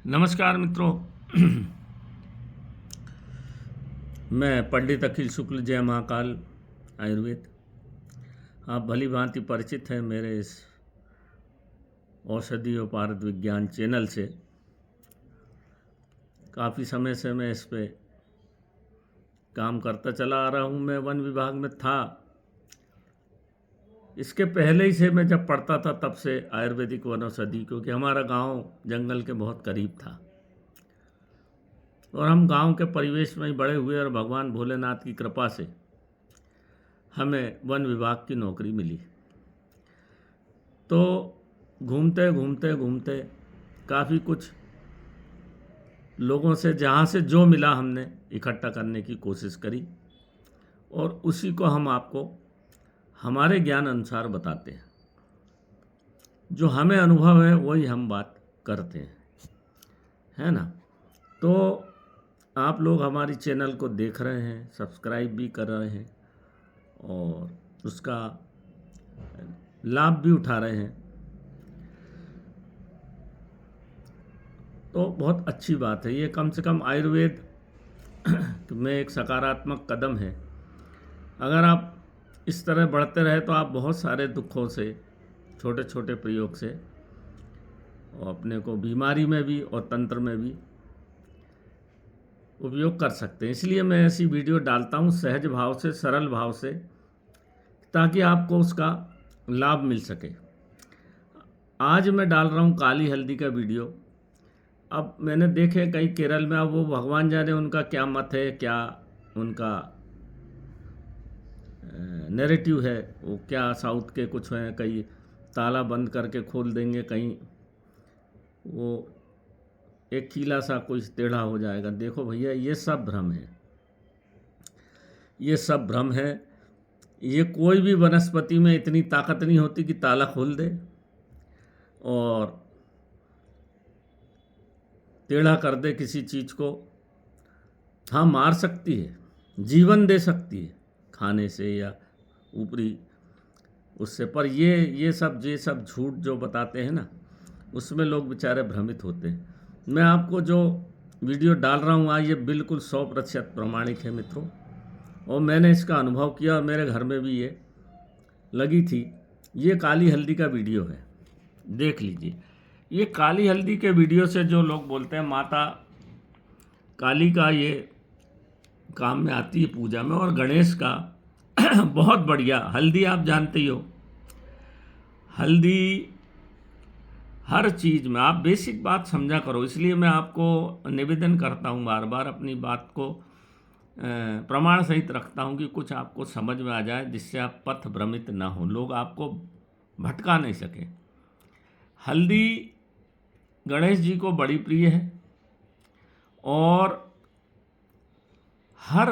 नमस्कार मित्रों। मैं पंडित अखिल शुक्ल, जय महाकाल आयुर्वेद। आप भली भांति परिचित हैं मेरे इस औषधि और पारद विज्ञान चैनल से। काफ़ी समय से मैं इस पे काम करता चला आ रहा हूँ। मैं वन विभाग में था, इसके पहले ही से मैं जब पढ़ता था तब से आयुर्वेदिक वनौषधि, क्योंकि हमारा गांव जंगल के बहुत करीब था और हम गांव के परिवेश में ही बड़े हुए और भगवान भोलेनाथ की कृपा से हमें वन विभाग की नौकरी मिली। तो घूमते घूमते घूमते काफ़ी कुछ लोगों से जहाँ से जो मिला हमने इकट्ठा करने की कोशिश करी और उसी को हम आपको हमारे ज्ञान अनुसार बताते हैं। जो हमें अनुभव है वही हम बात करते हैं, है ना। तो आप लोग हमारी चैनल को देख रहे हैं, सब्सक्राइब भी कर रहे हैं और उसका लाभ भी उठा रहे हैं, तो बहुत अच्छी बात है। ये कम से कम आयुर्वेद में एक सकारात्मक कदम है। अगर आप इस तरह बढ़ते रहे तो आप बहुत सारे दुखों से, छोटे छोटे प्रयोग से, और अपने को बीमारी में भी और तंत्र में भी उपयोग कर सकते हैं। इसलिए मैं ऐसी वीडियो डालता हूँ सहज भाव से, सरल भाव से, ताकि आपको उसका लाभ मिल सके। आज मैं डाल रहा हूँ काली हल्दी का वीडियो। अब मैंने देखे कई केरल में, अब वो भगवान जाने उनका क्या मत है, क्या उनका नैरेटिव है, वो क्या साउथ के कुछ हैं, कई ताला बंद करके खोल देंगे, कहीं वो एक कीला सा कुछ टेढ़ा हो जाएगा। देखो भैया, ये सब भ्रम है, ये सब भ्रम है। ये कोई भी वनस्पति में इतनी ताकत नहीं होती कि ताला खोल दे और टेढ़ा कर दे किसी चीज़ को। हाँ, मार सकती है, जीवन दे सकती है खाने से या ऊपरी उससे, पर ये सब झूठ जो बताते हैं ना, उसमें लोग बेचारे भ्रमित होते हैं। मैं आपको जो वीडियो डाल रहा हूँ आज, ये बिल्कुल 100% प्रमाणिक है मित्रों, और मैंने इसका अनुभव किया और मेरे घर में भी ये लगी थी। ये काली हल्दी का वीडियो है, देख लीजिए। ये काली हल्दी के वीडियो से जो लोग बोलते हैं माता काली का ये काम में आती है पूजा में, और गणेश का बहुत बढ़िया। हल्दी आप जानते ही हो, हल्दी हर चीज़ में, आप बेसिक बात समझा करो। इसलिए मैं आपको निवेदन करता हूँ, बार बार अपनी बात को प्रमाण सहित रखता हूँ कि कुछ आपको समझ में आ जाए, जिससे आप पथ भ्रमित ना हो, लोग आपको भटका नहीं सके। हल्दी गणेश जी को बड़ी प्रिय है और हर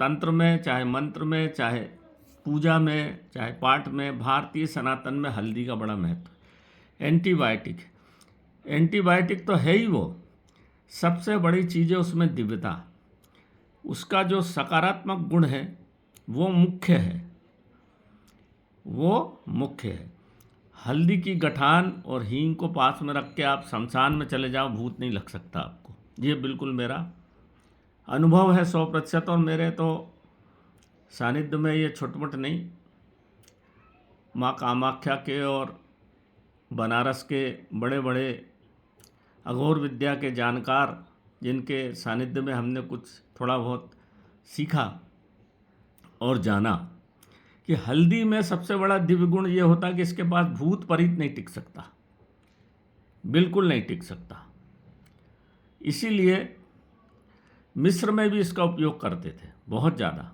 तंत्र में, चाहे मंत्र में, चाहे पूजा में, चाहे पाठ में, भारतीय सनातन में हल्दी का बड़ा महत्व है। एंटीबायोटिक, एंटीबायोटिक तो है ही, वो सबसे बड़ी चीज़ है उसमें दिव्यता। उसका जो सकारात्मक गुण है वो मुख्य है, वो मुख्य है। हल्दी की गठान और हींग को पास में रख के आप शमशान में चले जाओ, भूत नहीं लग सकता आपको। ये बिल्कुल मेरा अनुभव है 100%। और मेरे तो सानिध्य में ये छुटमुट नहीं, माँ कामाख्या के और बनारस के बड़े बड़े अघोर विद्या के जानकार, जिनके सानिध्य में हमने कुछ थोड़ा बहुत सीखा और जाना कि हल्दी में सबसे बड़ा दिव्य गुण ये होता है कि इसके पास भूत प्रेत नहीं टिक सकता, बिल्कुल नहीं टिक सकता। इसीलिए मिस्र में भी इसका उपयोग करते थे बहुत ज़्यादा,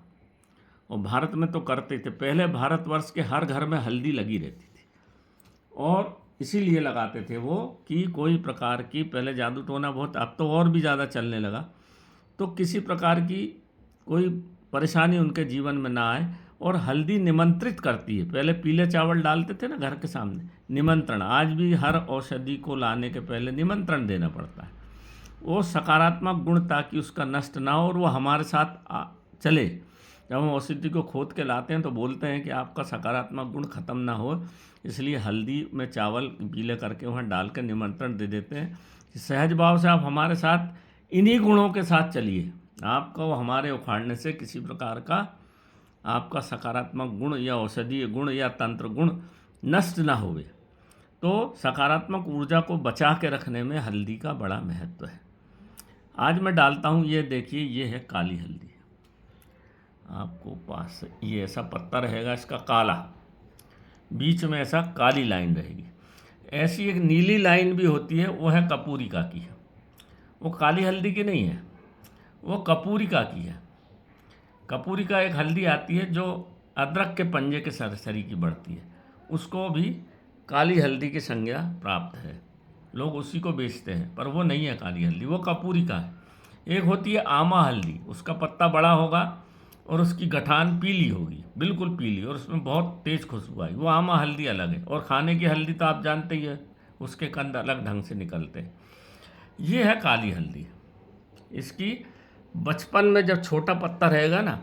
और भारत में तो करते थे। पहले भारतवर्ष के हर घर में हल्दी लगी रहती थी, और इसीलिए लगाते थे वो कि कोई प्रकार की, पहले जादू टोना बहुत, अब तो और भी ज़्यादा चलने लगा, तो किसी प्रकार की कोई परेशानी उनके जीवन में ना आए। और हल्दी निमंत्रित करती है। पहले पीले चावल डालते थे ना घर के सामने, निमंत्रण। आज भी हर औषधि को लाने के पहले निमंत्रण देना पड़ता है, वो सकारात्मक गुण, ताकि उसका नष्ट ना हो और वो हमारे साथ चले। जब हम औषधि को खोद के लाते हैं तो बोलते हैं कि आपका सकारात्मक गुण ख़त्म ना हो, इसलिए हल्दी में चावल गीले करके वहाँ डाल कर निमंत्रण दे देते हैं कि सहज भाव से आप हमारे साथ इन्हीं गुणों के साथ चलिए, आपको हमारे उखाड़ने से किसी प्रकार का आपका सकारात्मक गुण या औषधीय गुण या तंत्र गुण नष्ट ना होवे। तो सकारात्मक ऊर्जा को बचा के रखने में हल्दी का बड़ा महत्व है। आज मैं डालता हूँ, ये देखिए, ये है काली हल्दी। आपको पास ये ऐसा पत्ता रहेगा इसका काला, बीच में ऐसा काली लाइन रहेगी। ऐसी एक नीली लाइन भी होती है, वो है कपूरिका की है। वो काली हल्दी की नहीं है, वो कपूरिका की है। कपूरिका एक हल्दी आती है जो अदरक के पंजे के सरी की बढ़ती है, उसको भी काली हल्दी की संज्ञा प्राप्त है। लोग उसी को बेचते हैं, पर वो नहीं है काली हल्दी, वो कपूरिका है। एक होती है आमा हल्दी, उसका पत्ता बड़ा होगा और उसकी गठान पीली होगी, बिल्कुल पीली, और उसमें बहुत तेज़ खुशबू आएगी। वो आमा हल्दी अलग है। और खाने की हल्दी तो आप जानते ही है, उसके कंद अलग ढंग से निकलते हैं। ये है काली हल्दी। इसकी बचपन में जब छोटा पत्ता रहेगा ना,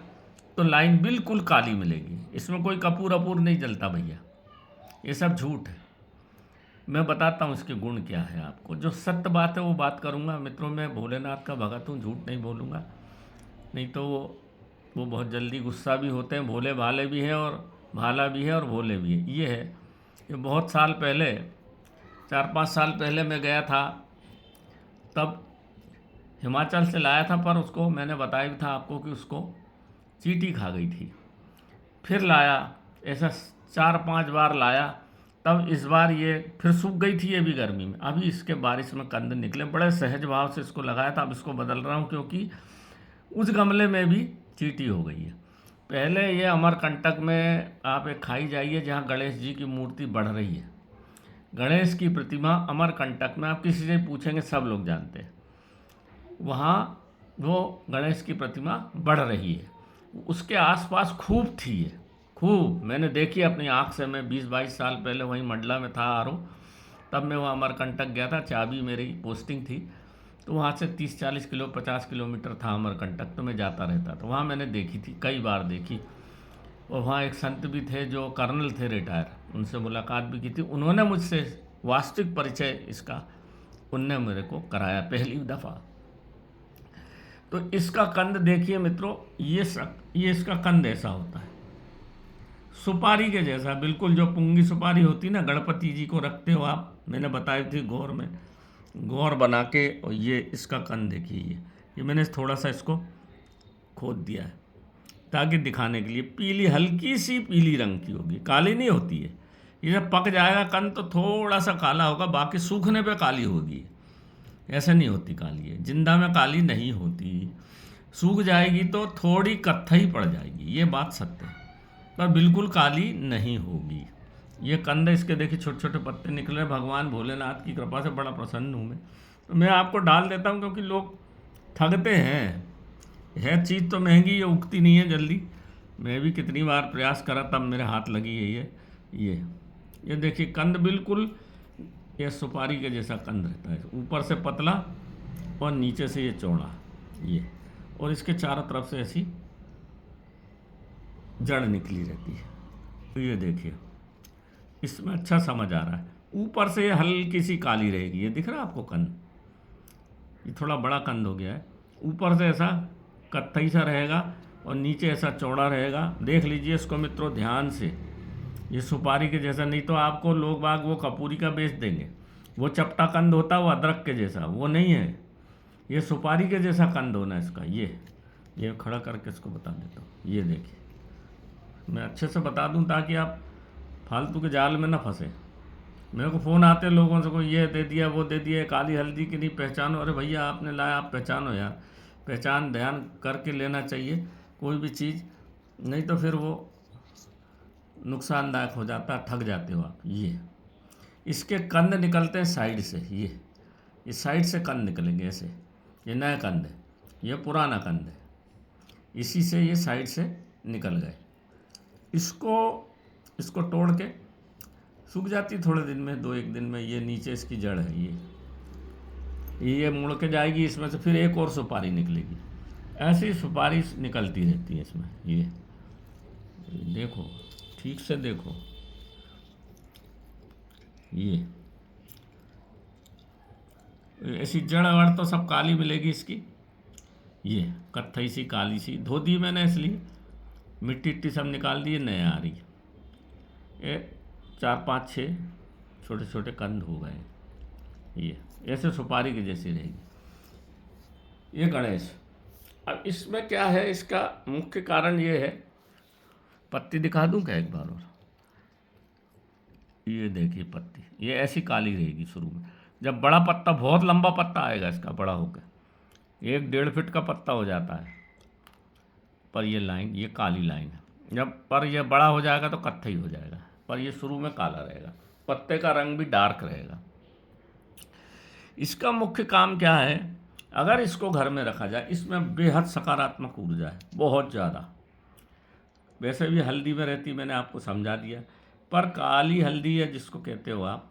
तो लाइन बिल्कुल काली मिलेगी, इसमें कोई कपूर अपूर नहीं जलता भैया, ये सब झूठ है। मैं बताता हूँ इसके गुण क्या है आपको, जो सत्य बात है वो बात करूँगा। मित्रों, मैं भोलेनाथ का भगत हूँ, झूठ नहीं बोलूँगा, नहीं तो वो बहुत जल्दी गुस्सा भी होते हैं। भोले भाले भी हैं और भाला भी है और भोले भी है। ये बहुत साल पहले, 4-5 साल पहले मैं गया था, तब हिमाचल से लाया था, पर उसको मैंने बताया भी था आपको कि उसको चींटी खा गई थी। फिर लाया, ऐसा 4-5 बार लाया, तब इस बार ये फिर सूख गई थी, ये भी गर्मी में। अभी इसके बारिश में कंद निकले, बड़े सहज भाव से इसको लगाया था। अब इसको बदल रहा हूँ क्योंकि उस गमले में भी चींटी हो गई है। पहले ये अमरकंटक में आप एक खाई जाइए जहाँ गणेश जी की मूर्ति बढ़ रही है। गणेश की प्रतिमा अमरकंटक में, आप किसी से पूछेंगे सब लोग जानते हैं, वहाँ वो गणेश की प्रतिमा बढ़ रही है। उसके आसपास खूब थी ये, खूब मैंने देखी अपनी आँख से। मैं 20-22 साल पहले वहीं मंडला में था आरो, तब मैं वहाँ अमरकंटक गया था, चाबी मेरी पोस्टिंग थी, तो वहाँ से 30-40 किलो 50 किलोमीटर था अमरकंटक, तो मैं जाता रहता था। वहाँ मैंने देखी थी, कई बार देखी। और वहाँ एक संत भी थे जो कर्नल थे रिटायर, उनसे मुलाकात भी की थी। उन्होंने मुझसे वास्तविक परिचय इसका उनने मेरे को कराया पहली दफ़ा। तो इसका कंद देखिए मित्रों, ये इसका कंद ऐसा होता है, सुपारी के जैसा बिल्कुल। जो पुंगी सुपारी होती ना, गणपति जी को रखते हो आप, मैंने बताई थी गौर में, गौर बना के। और ये इसका कंद देखिए, ये मैंने थोड़ा सा इसको खोद दिया है ताकि दिखाने के लिए। पीली, हल्की सी पीली रंग की होगी, काली नहीं होती है। ये जब पक जाएगा कंद तो थोड़ा सा काला होगा, बाकी सूखने पे काली होगी। ऐसे नहीं होती काली है, जिंदा में काली नहीं होती, सूख जाएगी तो थोड़ी कत्थई पड़ जाएगी, ये बात सत्य है, पर बिल्कुल काली नहीं होगी। ये कंद इसके देखिए छोटे छोटे पत्ते निकले। भगवान भोलेनाथ की कृपा से बड़ा प्रसन्न हूँ मैं, तो मैं आपको डाल देता हूँ क्योंकि लोग ठगते हैं। है चीज़ तो महंगी, ये उगती नहीं है जल्दी। मैं भी कितनी बार प्रयास करा तब मेरे हाथ लगी है ये देखिए कंद बिल्कुल ये सुपारी के जैसा कंद रहता है, ऊपर से पतला और नीचे से ये चौड़ा, ये, और इसके चारों तरफ से ऐसी जड़ निकली रहती है। तो ये देखिए, इसमें अच्छा समझ आ रहा है। ऊपर से ये हल्की सी काली रहेगी, ये दिख रहा है आपको कंद, ये थोड़ा बड़ा कंद हो गया है। ऊपर से ऐसा कत्थई सा रहेगा और नीचे ऐसा चौड़ा रहेगा। देख लीजिए इसको मित्रों ध्यान से, ये सुपारी के जैसा नहीं तो आपको लोग बाग वो कपूरी का बेच देंगे। वो चपटा कंद होता है वो अदरक के जैसा, वो नहीं है, ये सुपारी के जैसा कंद होना इसका। ये खड़ा करके इसको बता देता हूँ। ये देखिए, मैं अच्छे से बता दूँ ताकि आप फालतू के जाल में ना फंसे। मेरे को फ़ोन आते लोगों से, कोई ये दे दिया वो दे दिया, काली हल्दी की नहीं पहचानो। अरे भैया आपने लाया, आप पहचानो यार, पहचान ध्यान करके लेना चाहिए कोई भी चीज़, नहीं तो फिर वो नुकसानदायक हो जाता, ठग जाते हो आप। ये इसके कंद निकलते हैं साइड से, ये साइड से कंद निकलेंगे ऐसे। ये नया कंद है, ये पुराना कंद है, इसी से ये साइड से निकल गए। इसको तोड़ के सूख जाती थोड़े दिन में, 2-1 दिन में। ये नीचे इसकी जड़ है, ये मुड़ के जाएगी, इसमें से फिर एक और सुपारी निकलेगी। ऐसी सुपारी निकलती रहती है इसमें। ये देखो, ठीक से देखो, ये ऐसी जड़ वड़ तो सब काली मिलेगी इसकी। ये कत्थई सी काली सी धो दी मैंने, इसलिए मिट्टी इट्टी सब निकाल दी, नए आ रही है। ये 4 5 6 छोटे छोटे कंद हो गए। ये ऐसे सुपारी की जैसी रहेगी ये गणेश। अब इसमें क्या है, इसका मुख्य कारण ये है, पत्ती दिखा दूं क्या एक बार और? ये देखिए पत्ती, ये ऐसी काली रहेगी शुरू में। जब बड़ा पत्ता, बहुत लंबा पत्ता आएगा इसका, बड़ा होकर 1 1.5 फीट का पत्ता हो जाता है, पर ये लाइन, ये काली लाइन है। जब पर ये बड़ा हो जाएगा तो कत्थई हो जाएगा, पर ये शुरू में काला रहेगा। पत्ते का रंग भी डार्क रहेगा। इसका मुख्य काम क्या है, अगर इसको घर में रखा जाए, इसमें बेहद सकारात्मक ऊर्जा है, बहुत ज़्यादा। वैसे भी हल्दी में रहती, मैंने आपको समझा दिया, पर काली हल्दी है जिसको कहते हो आप,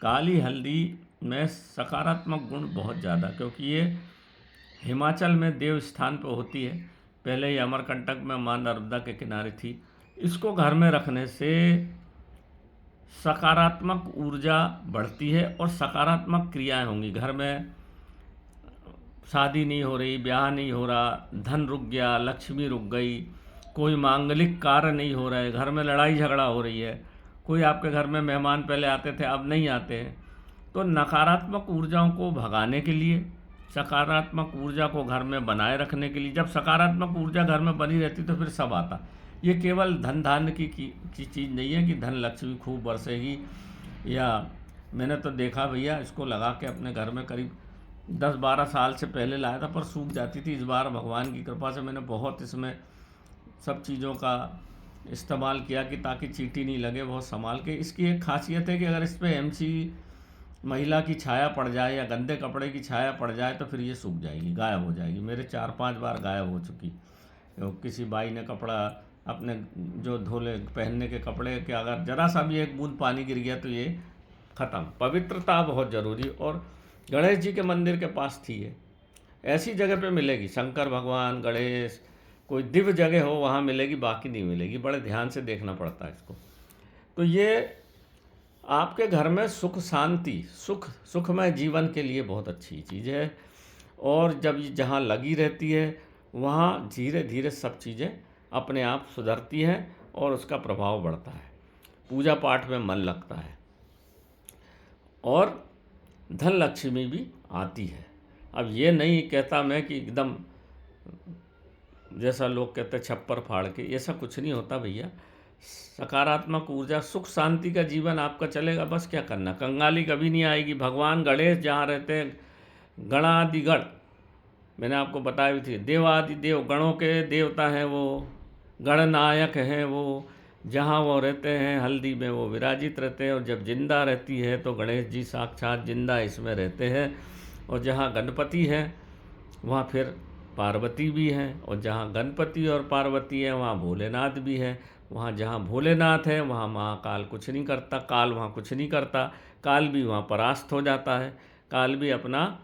काली हल्दी में सकारात्मक गुण बहुत ज़्यादा, क्योंकि ये हिमाचल में देव स्थान पर होती है। पहले ये अमरकंटक में मां नर्मदा के किनारे थी। इसको घर में रखने से सकारात्मक ऊर्जा बढ़ती है और सकारात्मक क्रियाएं होंगी घर में। शादी नहीं हो रही, ब्याह नहीं हो रहा, धन रुक गया, लक्ष्मी रुक गई, कोई मांगलिक कार्य नहीं हो रहा है, घर में लड़ाई झगड़ा हो रही है, कोई आपके घर में मेहमान पहले आते थे अब नहीं आते हैं, तो नकारात्मक ऊर्जाओं को भगाने के लिए, सकारात्मक ऊर्जा को घर में बनाए रखने के लिए, जब सकारात्मक ऊर्जा घर में बनी रहती तो फिर सब आता। ये केवल धन धान्य की चीज़ नहीं है कि धन लक्ष्मी खूब बरसेगी, या मैंने तो देखा भैया, इसको लगा के अपने घर में करीब 10 12 साल से पहले लाया था, पर सूख जाती थी। इस बार भगवान की कृपा से मैंने बहुत इसमें सब चीज़ों का इस्तेमाल किया कि ताकि चींटी नहीं लगे, बहुत संभाल के। इसकी एक खासियत है कि अगर इस पर एमसी महिला की छाया पड़ जाए या गंदे कपड़े की छाया पड़ जाए तो फिर ये सूख जाएगी, गायब हो जाएगी। मेरे 4 5 बार गायब हो चुकी। किसी बाई ने कपड़ा अपने जो धोले पहनने के कपड़े के, अगर जरा सा भी एक बूंद पानी गिर गया तो ये ख़त्म। पवित्रता बहुत ज़रूरी, और गणेश जी के मंदिर के पास थी ये। ऐसी जगह पे मिलेगी, शंकर भगवान, गणेश, कोई दिव्य जगह हो वहाँ मिलेगी, बाकी नहीं मिलेगी। बड़े ध्यान से देखना पड़ता है इसको। तो ये आपके घर में सुख शांति, सुखमय जीवन के लिए बहुत अच्छी चीज़ है। और जब ये जहाँ लगी रहती है वहाँ धीरे धीरे सब चीज़ें अपने आप सुधरती हैं और उसका प्रभाव बढ़ता है, पूजा पाठ में मन लगता है और धन लक्ष्मी भी आती है। अब ये नहीं कहता मैं कि एकदम जैसा लोग कहते हैं छप्पर फाड़ के, ऐसा कुछ नहीं होता भैया। सकारात्मक ऊर्जा, सुख शांति का जीवन आपका चलेगा। बस क्या करना, कंगाली कभी नहीं आएगी। भगवान गणेश जहाँ रहते हैं, गणादिगण, मैंने आपको बताया भी थी, देवादि देव, गणों के देवता हैं वो, गणनायक हैं वो। जहाँ वो रहते हैं हल्दी में वो विराजित रहते हैं, और जब जिंदा रहती है तो गणेश जी साक्षात जिंदा इसमें रहते हैं। और जहाँ गणपति है वहाँ फिर पार्वती भी हैं, और जहाँ गणपति और पार्वती है वहाँ भोलेनाथ भी है। वहाँ जहाँ भोलेनाथ है वहाँ महाकाल कुछ नहीं करता, काल वहाँ कुछ नहीं करता, काल भी वहाँ परास्त हो जाता है। काल भी अपना,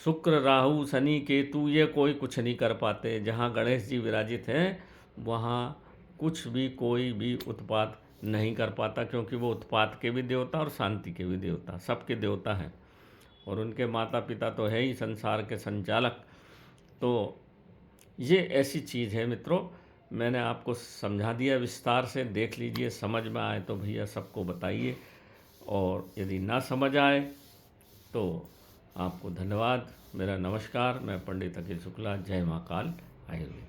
शुक्र राहु शनि केतु ये कोई कुछ नहीं कर पाते। जहाँ गणेश जी विराजित हैं वहाँ कुछ भी कोई भी उत्पात नहीं कर पाता, क्योंकि वो उत्पात के भी देवता और शांति के भी देवता, सबके देवता हैं। और उनके माता पिता तो है ही संसार के संचालक। तो ये ऐसी चीज़ है मित्रों, मैंने आपको समझा दिया विस्तार से। देख लीजिए, समझ में आए तो भैया सबको बताइए, और यदि ना समझ आए तो आपको धन्यवाद। मेरा नमस्कार। मैं पंडित अखिल शुक्ला। जय महाकाल आयुर्वेद।